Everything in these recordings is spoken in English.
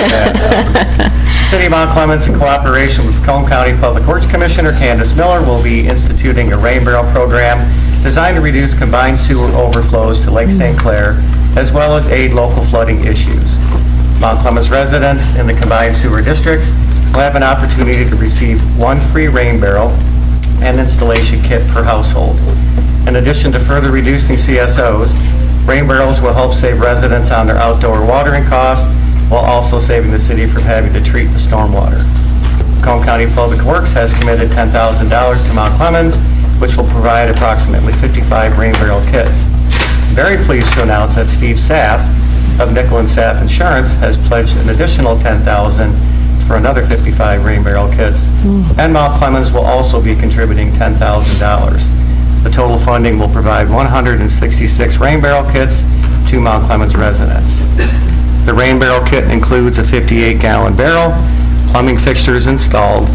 The City of Mount Clemens, in cooperation with Macomb County Public Works Commissioner Candace Miller, will be instituting a rain barrel program designed to reduce combined sewer overflows to Lake St. Clair, as well as aid local flooding issues. Mount Clemens residents in the combined sewer districts will have an opportunity to receive one free rain barrel and installation kit per household. In addition to further reducing CSOs, rain barrels will help save residents on their outdoor watering costs, while also saving the city from having to treat the stormwater. Macomb County Public Works has committed $10,000 to Mount Clemens, which will provide approximately 55 rain barrel kits. Very pleased to announce that Steve Saff of Nickel and Saff Insurance has pledged an additional $10,000 for another 55 rain barrel kits, and Mount Clemens will also be contributing $10,000. The total funding will provide 166 rain barrel kits to Mount Clemens residents. The rain barrel kit includes a 58-gallon barrel, plumbing fixtures installed,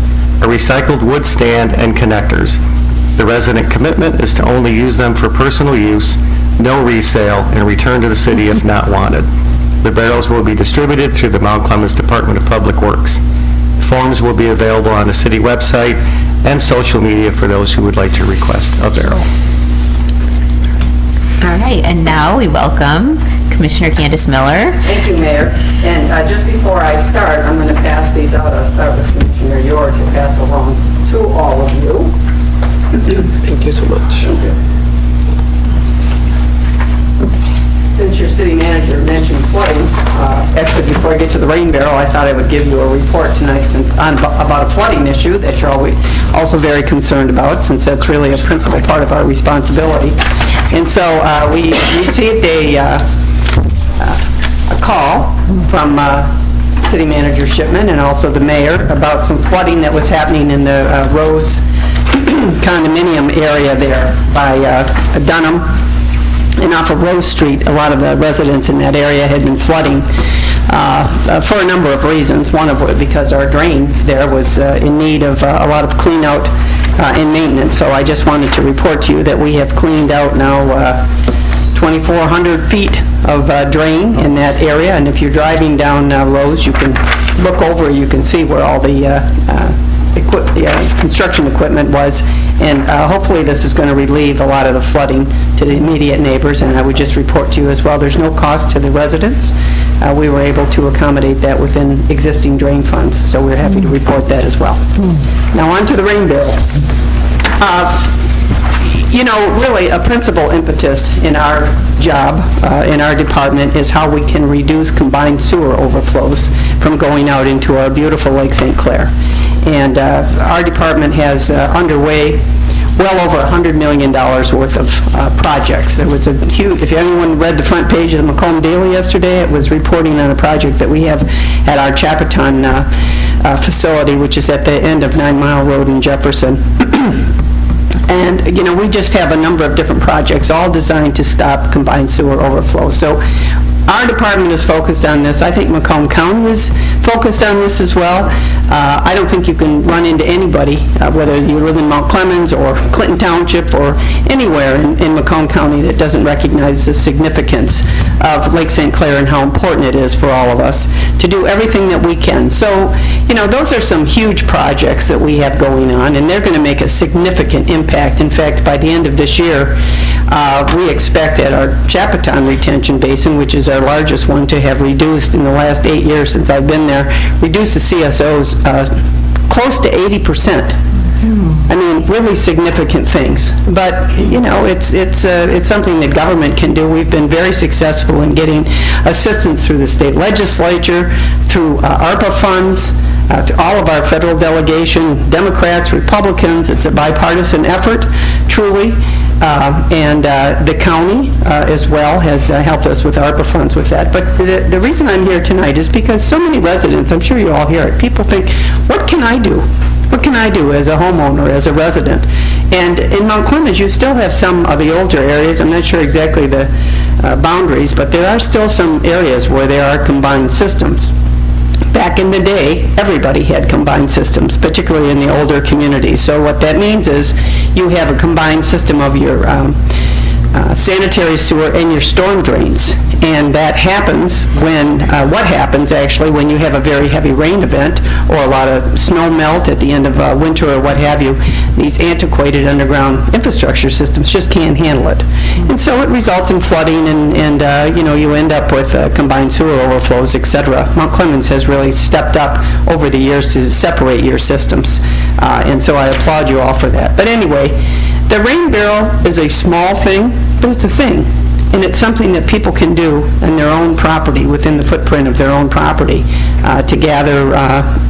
a recycled wood stand, and connectors. The resident commitment is to only use them for personal use, no resale, and return to the city if not wanted. The barrels will be distributed through the Mount Clemens Department of Public Works. Forms will be available on the city website and social media for those who would like to request a barrel. All right, and now we welcome Commissioner Candace Miller. Thank you, Mayor. And just before I start, I'm going to pass these out. I'll start with Commissioner York to pass along to all of you. Thank you so much. Thank you. Since your city manager mentioned flooding, actually before I get to the rain barrel, I thought I would give you a report tonight about a flooding issue that you're also very concerned about, since that's really a principal part of our responsibility. And so we received a call from City Manager Shipman and also the mayor about some flooding that was happening in the Rose condominium area there by Dunham and off of Rose Street. A lot of the residents in that area had been flooding for a number of reasons. One of which because our drain there was in need of a lot of clean out and maintenance. So I just wanted to report to you that we have cleaned out now 2,400 feet of drain in that area, and if you're driving down Rose, you can look over, you can see where all the construction equipment was, and hopefully this is going to relieve a lot of the flooding to the immediate neighbors. And I would just report to you as well, there's no cost to the residents. We were able to accommodate that within existing drain funds, so we're happy to report that as well. Now on to the rain barrel. You know, really a principal impetus in our job, in our department, is how we can reduce combined sewer overflows from going out into our beautiful Lake St. Clair. And our department has underway well over $100 million worth of projects. It was a huge, if anyone read the front page of the Macomb Daily yesterday, it was reporting on a project that we have at our Chapaton facility, which is at the end of 9 Mile Road in Jefferson. And, you know, we just have a number of different projects all designed to stop combined sewer overflow. So our department is focused on this. I think Macomb County is focused on this as well. I don't think you can run into anybody, whether you live in Mount Clemens or Clinton Township or anywhere in Macomb County, that doesn't recognize the significance of Lake St. Clair and how important it is for all of us to do everything that we can. So, you know, those are some huge projects that we have going on, and they're going to make a significant impact. In fact, by the end of this year, we expect that our Chapaton retention basin, which is our largest one, to have reduced in the last 8 years since I've been there, reduced the CSOs close to 80%. I mean, really significant things. But, you know, it's something that government can do. We've been very successful in getting assistance through the state legislature, through ARPA funds, to all of our federal delegation, Democrats, Republicans. It's a bipartisan effort, truly. And the county as well has helped us with ARPA funds with that. But the reason I'm here tonight is because so many residents, I'm sure you all hear it, people think, what can I do? What can I do as a homeowner, as a resident? And in Mount Clemens, you still have some of the older areas. I'm not sure exactly the boundaries, but there are still some areas where there are combined systems. Back in the day, everybody had combined systems, particularly in the older communities. So what that means is you have a combined system of your sanitary sewer and your storm drains. And that happens when, what happens actually when you have a very heavy rain event or a lot of snow melt at the end of winter or what have you. These antiquated underground infrastructure systems just can't handle it. And so it results in flooding and you end up with combined sewer overflows, et cetera. Mount Clemens has really stepped up over the years to separate your systems. And so I applaud you all for that. But anyway, the rain barrel is a small thing, but it's a thing. And it's something that people can do in their own property, within the footprint of their own property, to gather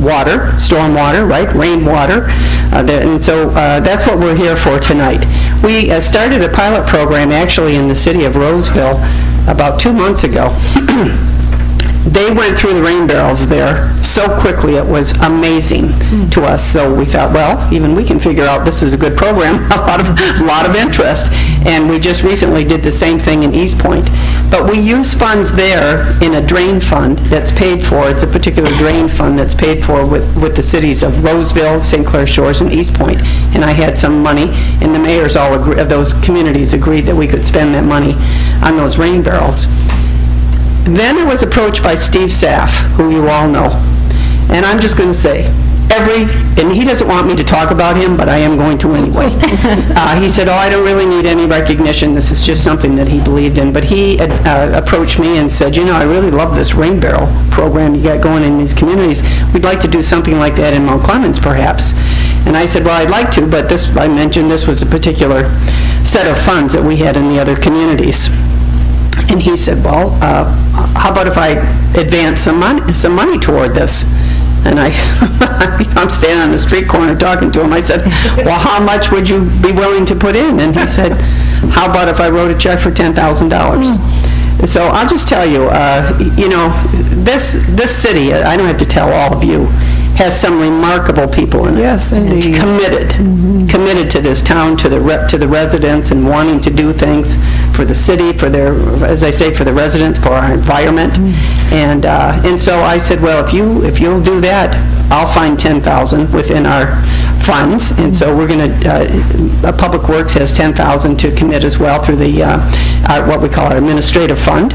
water, storm water, right, rainwater. And so that's what we're here for tonight. We started a pilot program actually in the city of Roseville about 2 months ago. They went through the rain barrels there so quickly, it was amazing to us. So we thought, well, even we can figure out this is a good program, a lot of interest. And we just recently did the same thing in East Point. But we use funds there in a drain fund that's paid for. It's a particular drain fund that's paid for with the cities of Roseville, St. Clair Shores, and East Point. And I had some money, and the mayors of those communities agreed that we could spend that money on those rain barrels. Then I was approached by Steve Saff, who you all know. And I'm just going to say, and he doesn't want me to talk about him, but I am going to anyway. He said, I don't really need any recognition. This is just something that he believed in. But he approached me and said, I really love this rain barrel program you got going in these communities. We'd like to do something like that in Mount Clemens, perhaps. And I said, well, I'd like to, but I mentioned this was a particular set of funds that we had in the other communities. And he said, well, how about if I advance some money toward this? And I'm standing on the street corner talking to him. I said, well, how much would you be willing to put in? And he said, how about if I wrote a check for $10,000? So I'll just tell you, this city, I don't have to tell all of you, has some remarkable people in it. Yes, indeed. Committed to this town, to the residents, and wanting to do things for the city, for their, as I say, for the residents, for our environment. And so I said, well, if you'll do that, I'll find $10,000 within our funds. And so we're going to, Public Works has $10,000 to commit as well through the what we call our administrative fund.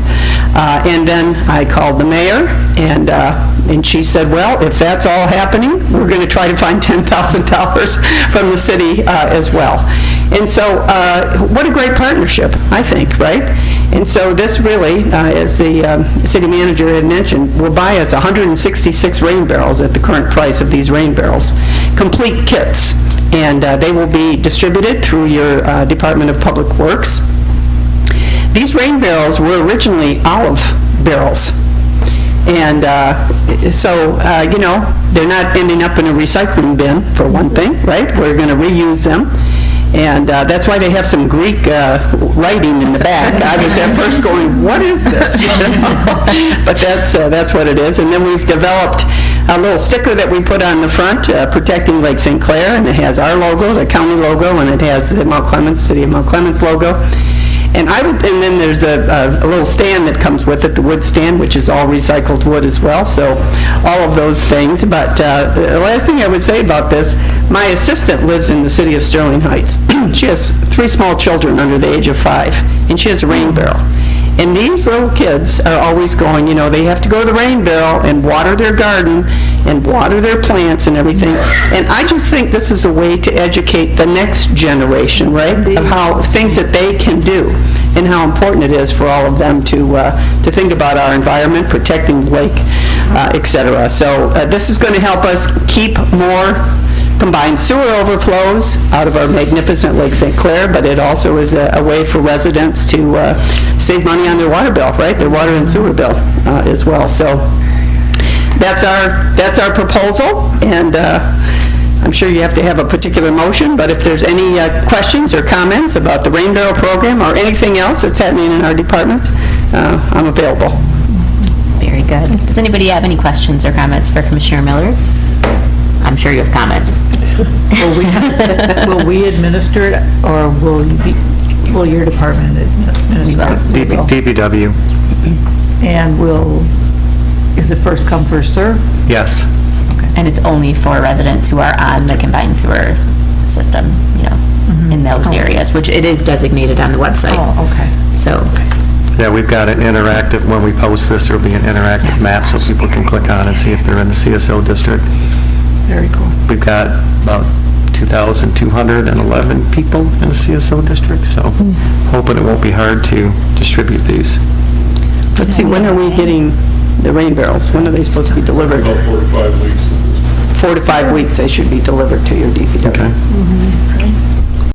And then I called the mayor, and she said, well, if that's all happening, we're going to try to find $10,000 from the city as well. And so what a great partnership, I think, right? And so this really, as the city manager had mentioned, will buy us 166 rain barrels at the current price of these rain barrels, complete kits. And they will be distributed through your Department of Public Works. These rain barrels were originally olive barrels. And so, they're not ending up in a recycling bin, for one thing, right? We're going to reuse them. And that's why they have some Greek writing in the back. I was at first going, what is this? But that's what it is. And then we've developed a little sticker that we put on the front, protecting Lake St. Clair, and it has our logo, the county logo, and it has the Mount Clemens, City of Mount Clemens logo. And then there's a little stand that comes with it, the wood stand, which is all recycled wood as well, so all of those things. But the last thing I would say about this, my assistant lives in the city of Sterling Heights. She has 3 small children under the age of 5, and she has a rain barrel. And these little kids are always going, they have to go to the rain barrel and water their garden and water their plants and everything. And I just think this is a way to educate the next generation, right, of how things that they can do and how important it is for all of them to think about our environment, protecting the lake, et cetera. So this is going to help us keep more combined sewer overflows out of our magnificent Lake St. Clair, but it also is a way for residents to save money on their water bill, right? Their water and sewer bill as well. So that's our proposal, and I'm sure you have to have a particular motion, but if there's any questions or comments about the rain barrel program or anything else that's happening in our department, I'm available. Very good. Does anybody have any questions or comments for Commissioner Miller? I'm sure you have comments. Will we administer it, or will your department administer it? DPW. And is it first come, first serve? Yes. And it's only for residents who are on the combined sewer system, in those areas, which it is designated on the website. Oh, okay. So Yeah, we've got an interactive, when we post this, there'll be an interactive map so people can click on and see if they're in the CSO district. Very cool. We've got about 2,211 people in the CSO district, so hoping it won't be hard to distribute these. Let's see, when are we getting the rain barrels? When are they supposed to be delivered? About 4 to 5 weeks. 4 to 5 weeks they should be delivered to your DPW. Okay.